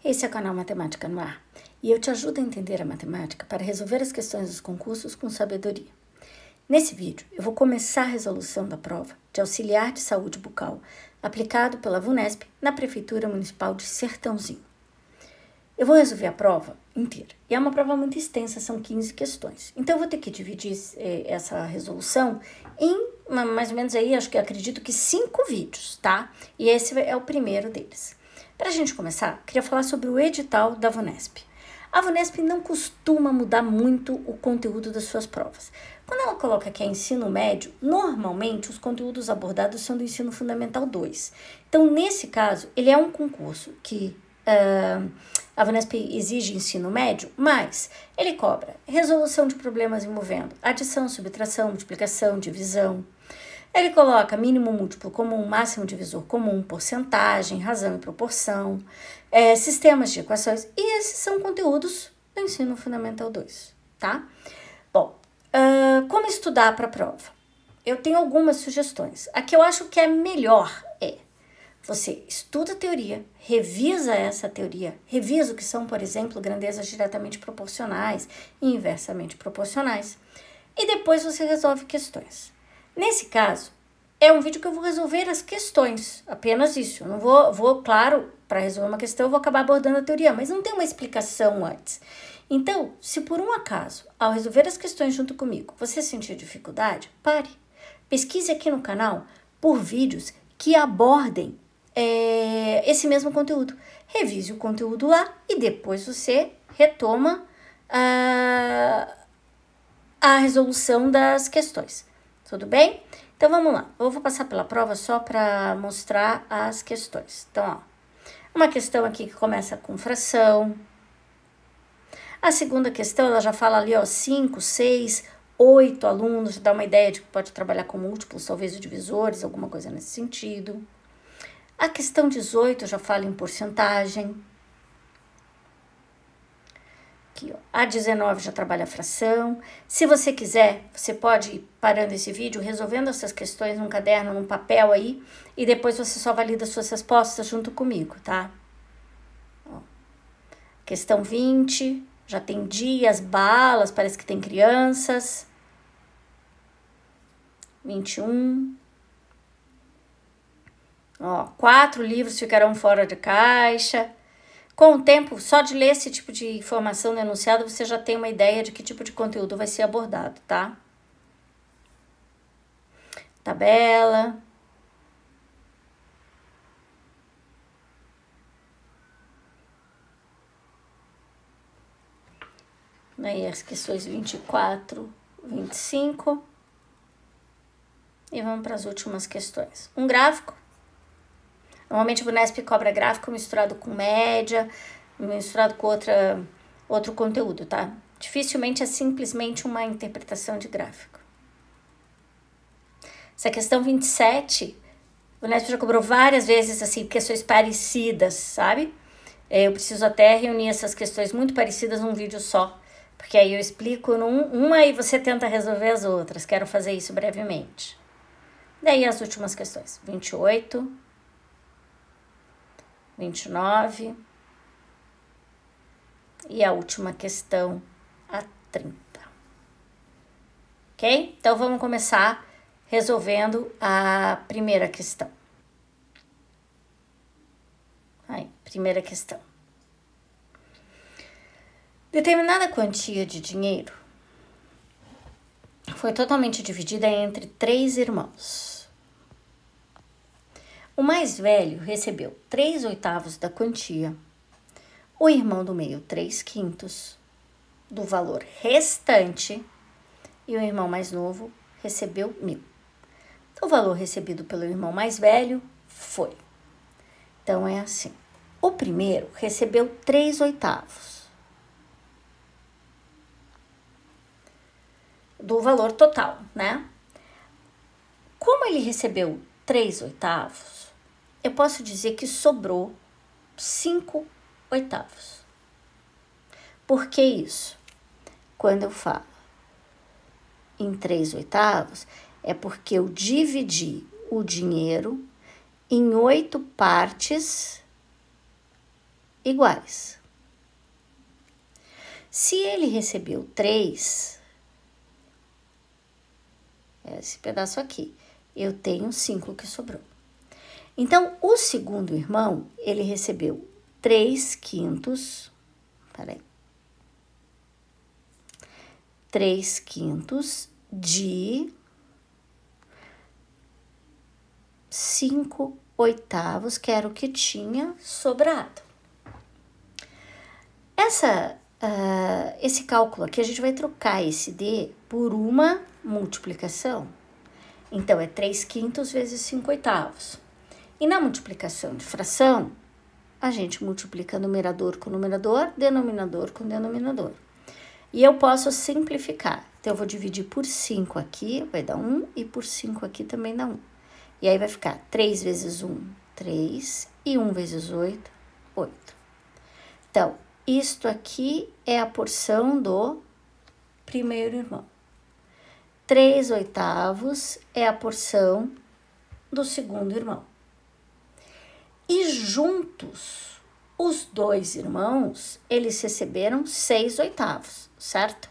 Esse é o canal Matemática no Ar e eu te ajudo a entender a matemática para resolver as questões dos concursos com sabedoria. Nesse vídeo, eu vou começar a resolução da prova de auxiliar de saúde bucal aplicado pela VUNESP na Prefeitura Municipal de Sertãozinho. Eu vou resolver a prova inteira e é uma prova muito extensa, são 15 questões. Então, eu vou ter que dividir essa resolução em mais ou menos aí, acredito que 5 vídeos, tá? E esse é o primeiro deles. Para a gente começar, queria falar sobre o edital da VUNESP. A VUNESP não costuma mudar muito o conteúdo das suas provas. Quando ela coloca que é ensino médio, normalmente os conteúdos abordados são do ensino fundamental 2. Então, nesse caso, ele é um concurso que a VUNESP exige ensino médio, mas ele cobra resolução de problemas envolvendo adição, subtração, multiplicação, divisão. Ele coloca mínimo múltiplo comum, máximo divisor comum, porcentagem, razão e proporção, sistemas de equações, e esses são conteúdos do ensino fundamental 2, tá? Bom, como estudar para a prova? Eu tenho algumas sugestões. A que eu acho que é melhor é você estuda a teoria, revisa essa teoria, revisa o que são, por exemplo, grandezas diretamente proporcionais e inversamente proporcionais, e depois você resolve questões. Nesse caso, é um vídeo que eu vou resolver as questões, apenas isso. Eu não vou, claro, para resolver uma questão eu vou acabar abordando a teoria, mas não tem uma explicação antes. Então, se por um acaso, ao resolver as questões junto comigo, você sentir dificuldade, pare. Pesquise aqui no canal por vídeos que abordem esse mesmo conteúdo. Revise o conteúdo lá e depois você retoma a resolução das questões. Tudo bem? Então, vamos lá. Eu vou passar pela prova só para mostrar as questões. Então, ó, uma questão aqui que começa com fração. A segunda questão, ela já fala ali, ó, 5, 6, 8 alunos, dá uma ideia de que pode trabalhar com múltiplos, talvez divisores, alguma coisa nesse sentido. A questão 18 já fala em porcentagem. Aqui, ó, a 19 já trabalha a fração. Se você quiser, você pode ir parando esse vídeo, resolvendo essas questões num caderno, num papel aí, e depois você só valida suas respostas junto comigo, tá? Ó. Questão 20, já tem dias, balas, parece que tem crianças. 21. Ó, 4 livros ficarão fora de caixa. Com o tempo, só de ler esse tipo de informação no enunciado, você já tem uma ideia de que tipo de conteúdo vai ser abordado, tá? Tabela. Aí as questões 24, 25. E vamos para as últimas questões. Um gráfico. Normalmente o VUNESP cobra gráfico misturado com média, misturado com outro conteúdo, tá? Dificilmente é simplesmente uma interpretação de gráfico. Essa questão 27, o VUNESP já cobrou várias vezes, assim, questões parecidas, sabe? Eu preciso até reunir essas questões muito parecidas num vídeo só, porque aí eu explico uma e você tenta resolver as outras. Quero fazer isso brevemente. Daí as últimas questões, 28... 29 e a última questão, a 30. Ok? Então, vamos começar resolvendo a primeira questão. Aí, primeira questão. Determinada quantia de dinheiro foi totalmente dividida entre 3 irmãos. O mais velho recebeu 3/8 da quantia, o irmão do meio 3/5 do valor restante e o irmão mais novo recebeu 1.000. O valor recebido pelo irmão mais velho foi. Então, é assim. O primeiro recebeu 3/8 do valor total, né? Como ele recebeu 3/8, eu posso dizer que sobrou 5/8. Por que isso? Quando eu falo em 3/8, é porque eu dividi o dinheiro em 8 partes iguais. Se ele recebeu 3, esse pedaço aqui, eu tenho 5 que sobrou. Então, o segundo irmão, ele recebeu 3/5, peraí, 3/5 de 5/8, que era o que tinha sobrado. Esse cálculo aqui, a gente vai trocar esse D por uma multiplicação. Então, é 3/5 vezes 5/8. E na multiplicação de fração, a gente multiplica numerador com numerador, denominador com denominador. E eu posso simplificar. Então, eu vou dividir por 5 aqui, vai dar 1, e por 5 aqui também dá 1. E aí vai ficar 3 vezes 1, 3, e 1 vezes 8, 8. Então, isto aqui é a porção do primeiro irmão. 3/8 é a porção do segundo irmão. E juntos, os dois irmãos, eles receberam 6/8, certo?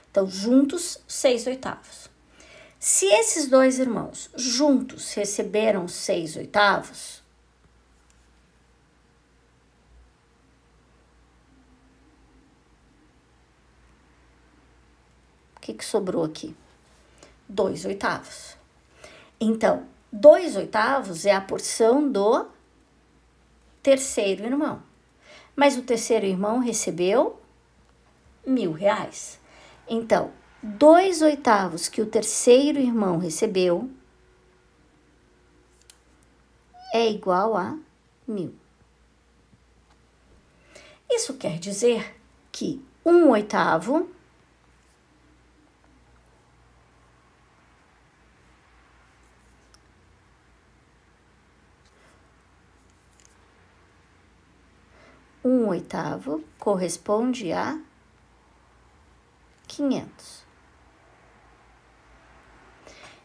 Então, juntos, 6/8. Se esses dois irmãos juntos receberam 6/8, o que sobrou aqui? 2/8. Então, 2/8 é a porção do terceiro irmão. Mas o terceiro irmão recebeu R$1.000. Então, 2/8 que o terceiro irmão recebeu é igual a 1.000. Isso quer dizer que 1/8 corresponde a 500.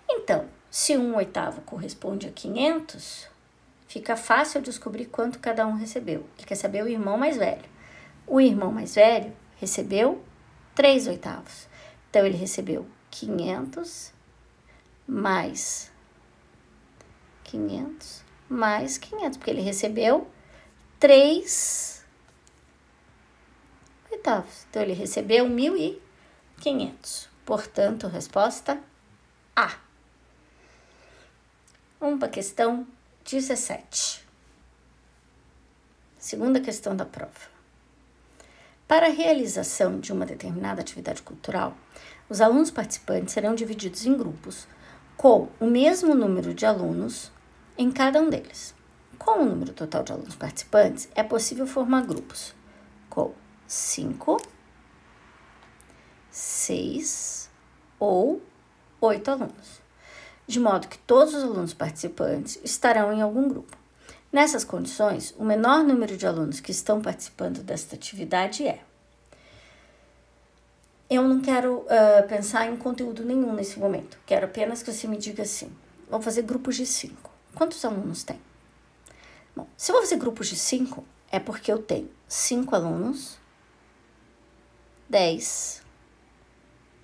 Então, se 1/8 corresponde a 500, fica fácil descobrir quanto cada um recebeu. Ele quer saber o irmão mais velho. O irmão mais velho recebeu 3/8. Então, ele recebeu 500 mais 500 mais 500, porque ele recebeu 3/8. Então, ele recebeu 1.500. Portanto, resposta A. Vamos para a questão 17. Segunda questão da prova. Para a realização de uma determinada atividade cultural, os alunos participantes serão divididos em grupos com o mesmo número de alunos em cada um deles. Com o número total de alunos participantes, é possível formar grupos com 5, 6 ou 8 alunos, de modo que todos os alunos participantes estarão em algum grupo. Nessas condições, o menor número de alunos que estão participando desta atividade é... Eu não quero pensar em conteúdo nenhum nesse momento, quero apenas que você me diga assim, vou fazer grupos de 5. Quantos alunos tem? Bom, se eu vou fazer grupos de 5, é porque eu tenho 5 alunos, 10,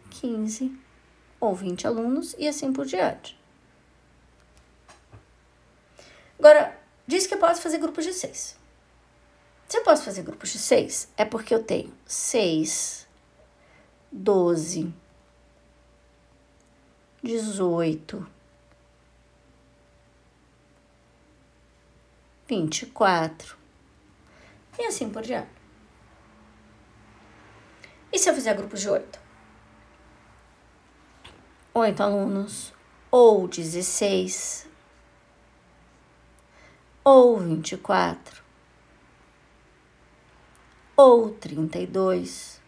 15 ou 20 alunos e assim por diante. Agora, diz que eu posso fazer grupos de 6. Se eu posso fazer grupos de 6, é porque eu tenho 6, 12, 18, 24 e assim por diante. E se eu fizer grupos de 8? 8 alunos, ou 16, ou 24, ou 32,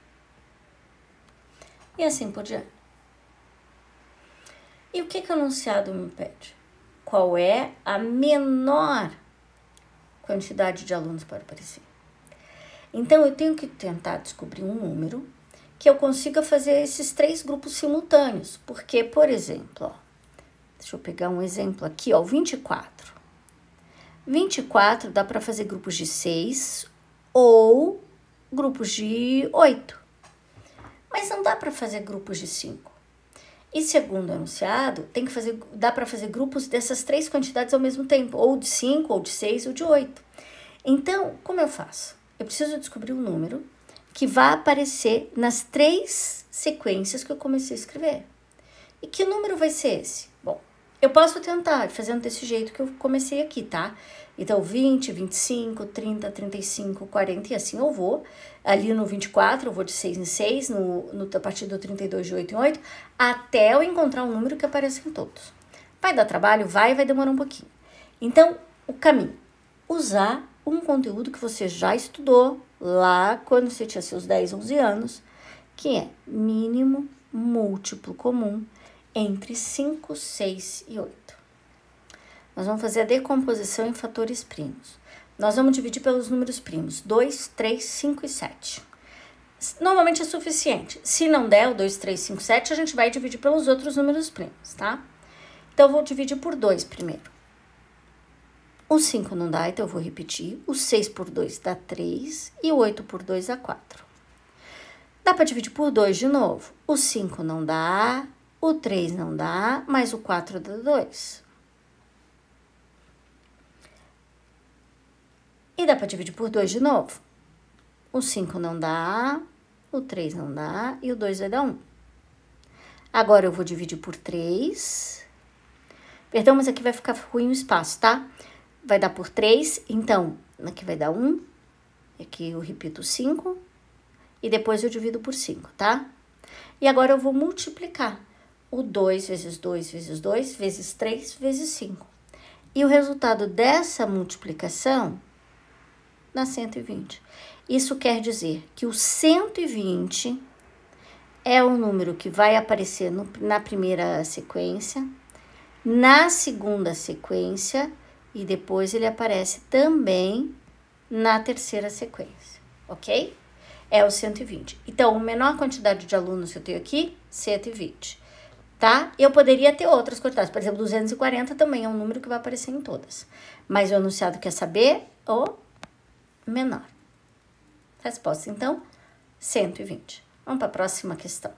e assim por diante. E o que o enunciado me pede? Qual é a menor quantidade de alunos para aparecer? Então, eu tenho que tentar descobrir um número que eu consiga fazer esses 3 grupos simultâneos. Porque, por exemplo, ó, deixa eu pegar um exemplo aqui, ó, 24. 24 dá para fazer grupos de 6 ou grupos de 8. Mas não dá para fazer grupos de 5. E segundo o enunciado, dá para fazer grupos dessas 3 quantidades ao mesmo tempo, ou de 5, ou de 6, ou de 8. Então, como eu faço? Eu preciso descobrir um número que vai aparecer nas 3 sequências que eu comecei a escrever. E que número vai ser esse? Bom, eu posso tentar fazendo desse jeito que eu comecei aqui, tá? Então, 20, 25, 30, 35, 40 e assim eu vou. Ali no 24, eu vou de 6 em 6, a partir do 32, de 8 em 8, até eu encontrar um número que apareça em todos. Vai dar trabalho? Vai demorar um pouquinho. Então, o caminho. Usar um conteúdo que você já estudou lá quando você tinha seus 10, 11 anos, que é mínimo múltiplo comum entre 5, 6 e 8. Nós vamos fazer a decomposição em fatores primos. Nós vamos dividir pelos números primos, 2, 3, 5 e 7. Normalmente é suficiente. Se não der o 2, 3, 5, 7, a gente vai dividir pelos outros números primos, tá? Então, eu vou dividir por 2 primeiro. O 5 não dá, então eu vou repetir. O 6 por 2 dá 3 e o 8 por 2 dá 4. Dá para dividir por 2 de novo. O 5 não dá, o 3 não dá, mas o 4 dá 2. E dá para dividir por 2 de novo. O 5 não dá, o 3 não dá e o 2 vai dar 1. Agora eu vou dividir por 3. Perdão, mas aqui vai ficar ruim o espaço, tá? Vai dar por 3, então aqui vai dar 1. Aqui eu repito 5. E depois eu divido por 5, tá? E agora eu vou multiplicar o 2 vezes 2 vezes 2 vezes 3 vezes 5. E o resultado dessa multiplicação dá 120. Isso quer dizer que o 120 é o número que vai aparecer na primeira sequência, na segunda sequência e depois ele aparece também na terceira sequência, ok? É o 120. Então, a menor quantidade de alunos que eu tenho aqui, 120, tá? Eu poderia ter outras quantidades, por exemplo, 240 também é um número que vai aparecer em todas. Mas o enunciado quer saber o menor. Resposta, então, 120. Vamos para a próxima questão.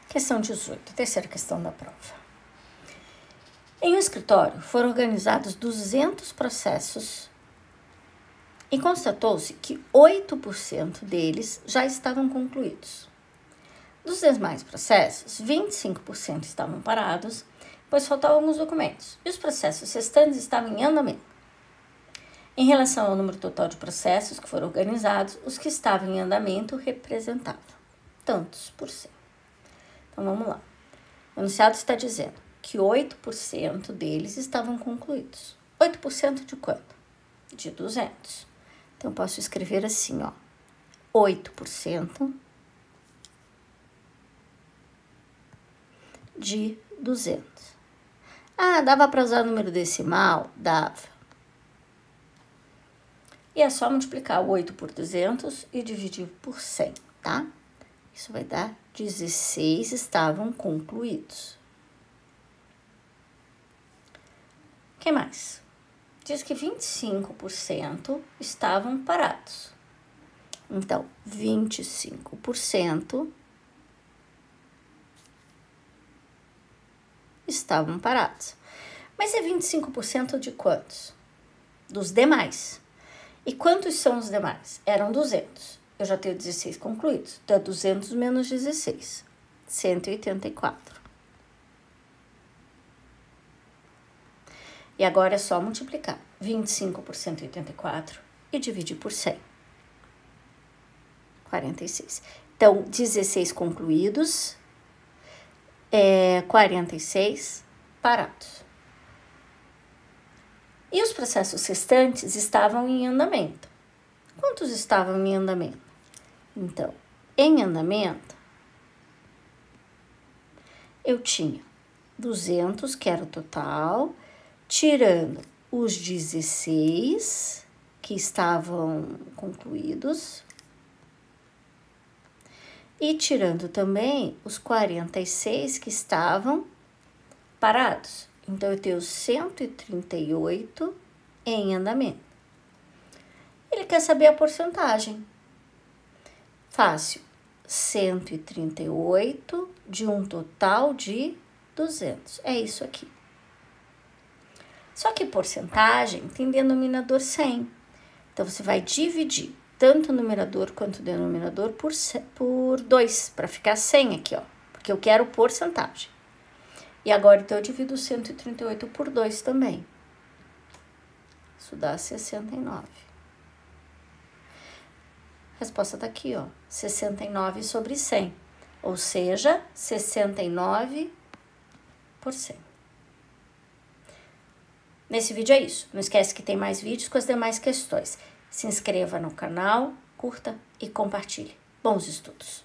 Questão 18, terceira questão da prova. Em um escritório foram organizados 200 processos e constatou-se que 8% deles já estavam concluídos. Dos demais processos, 25% estavam parados, pois faltavam alguns documentos, e os processos restantes estavam em andamento. Em relação ao número total de processos que foram organizados, os que estavam em andamento representavam tantos por cento. Então, vamos lá. O enunciado está dizendo que 8% deles estavam concluídos. 8% de quanto? De 200. Então, eu posso escrever assim, ó. 8% de 200. Ah, dava para usar o número decimal? Dava. E é só multiplicar o 8 por 200 e dividir por 100, tá? Isso vai dar 16 estavam concluídos. O que mais? Diz que 25% estavam parados. Então, 25% estavam parados. Mas é 25% de quantos? Dos demais. E quantos são os demais? Eram 200. Eu já tenho 16 concluídos. Então, é 200 menos 16. 184. E agora é só multiplicar 25 por 184 e dividir por 100. 46. Então, 16 concluídos, 46 parados. E os processos restantes estavam em andamento. Quantos estavam em andamento? Então, em andamento, eu tinha 200, que era o total, tirando os 16 que estavam concluídos e tirando também os 46 que estavam parados. Então, eu tenho 138 em andamento. Ele quer saber a porcentagem. Fácil. 138 de um total de 200. É isso aqui. Só que porcentagem tem denominador 100. Então, você vai dividir tanto o numerador quanto o denominador por 2, para ficar 100 aqui, ó. Porque eu quero porcentagem. E agora, então, eu divido 138 por 2 também. Isso dá 69. A resposta tá aqui, ó. 69 sobre 100. Ou seja, 69%. Nesse vídeo é isso. Não esquece que tem mais vídeos com as demais questões. Se inscreva no canal, curta e compartilhe. Bons estudos!